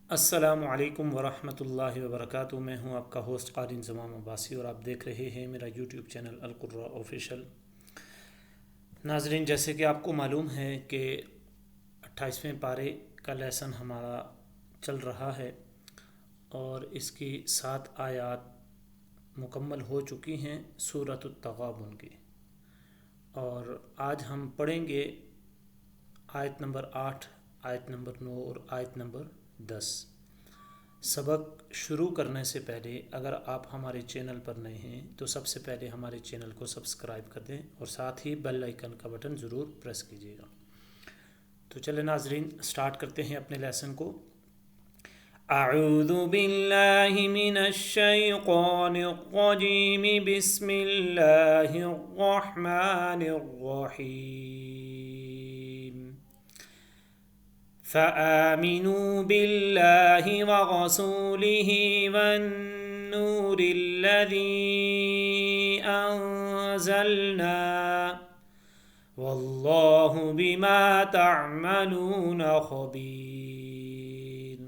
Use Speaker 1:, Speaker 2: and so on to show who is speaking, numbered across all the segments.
Speaker 1: अस्सलामु अलैकुम वरहमतुल्लाहि वबरकातुहू। मैं हूं आपका होस्ट क़ारी ज़माम अब्बासी और आप देख रहे हैं मेरा यूट्यूब चैनल अल कुर्रा ऑफिशियल। नाजरीन, जैसे कि आपको मालूम है कि 28वें पारे का लेसन हमारा चल रहा है और इसकी 7 आयात मुकम्मल हो चुकी हैं सूरतुत तग़ाबुन की। और आज हम पढ़ेंगे आयत नंबर 8, आयत नंबर 9 और आयत नंबर 10। सबक शुरू करने से पहले अगर आप हमारे चैनल पर नए हैं तो सबसे पहले हमारे चैनल को सब्सक्राइब कर दें और साथ ही बेल आइकन का बटन ज़रूर प्रेस कीजिएगा। तो चले नाजरीन, स्टार्ट करते हैं अपने लेसन को। अऊज़ु बिल्लाहि मिनश शैतानिर रजीम, बिस्मिल्लाहिर रहमानिर रहीम। फ़आमिनू बिल्लाहि व रसूलिहि वन्नूरिल्लज़ी अंज़लना वल्लाहु बिमा तअमलून ख़बीर।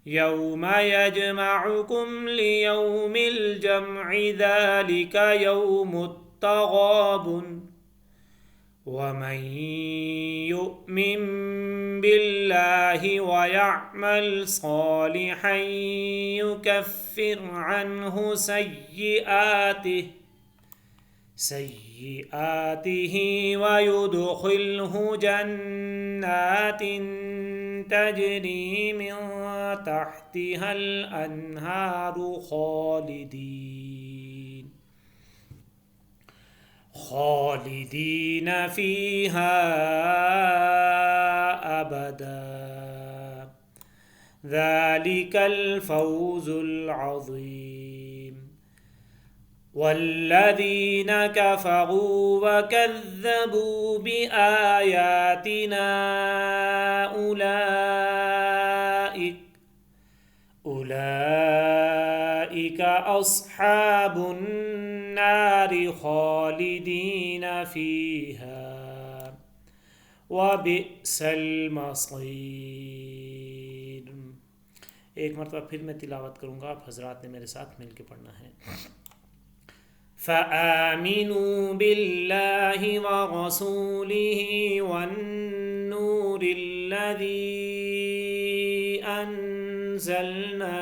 Speaker 1: यौम यजमउकुम लियौमिल जमइ ज़ालिका यौमुत तग़ाबुन वमन युमिन बिल्लाहि व यअमल सालिहन युकफ्फिर अन्हु सय्यिआतिहि व युदखिलहु जन्नातिन तजरी मिन तहतिहल अन्हारु खालिदीन फ़ीहा अबदा ज़ालिकल फ़ौज़ुल अज़ीम। वल्लज़ीन कफ़रू वकज़्ज़बू बिआयातिना उलाइक अस्हाबुन नारि खालिदीन फ़ीहा वबिअसल मसीर। एक मरतबा फिर मैं तिलावत करूँगा, आप हज़रात ने मेरे साथ मिल के पढ़ना है। फ़आमिनू बिल्लाहि व रसूलिहि वन्नूरिल्लज़ी अंज़लना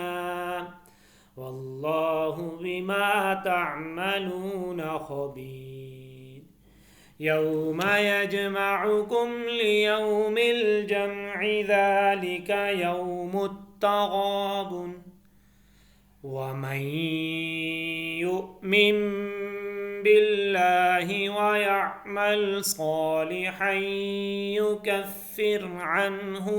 Speaker 1: वल्लाहु बिमा तअमलून ख़बीर। यौम यजमउकुम लियौमिल जमइ ज़ालिका यौमुत तग़ाबुन वमन युमिन बिल्लाहि व यअमल सालिहन युकफ्फिर अन्हु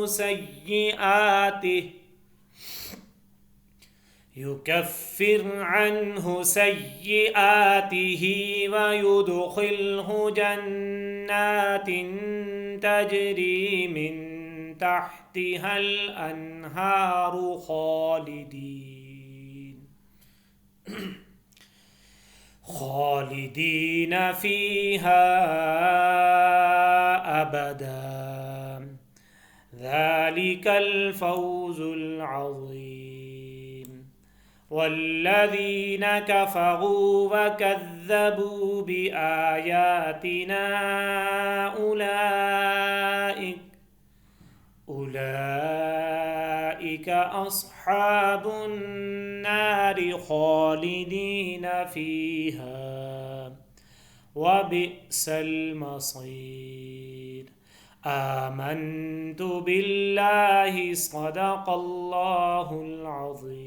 Speaker 1: सय्यिआतिहि व युदखिलहु जन्नातिन तजरी मिन तहतिहल अन्हारु खालिदीन फ़ीहा अबदा ज़ालिकल फ़ौज़ुल अज़ीम। वल्लज़ीन कफ़रू वकज़्ज़बू बिआयातिना उलाइक अस्हाबुन नारि खालिदीन फ़ीहा वबिअसल मसीर। आमन्तु बिल्लाहि सदक़ल्लाहुल अज़ीम।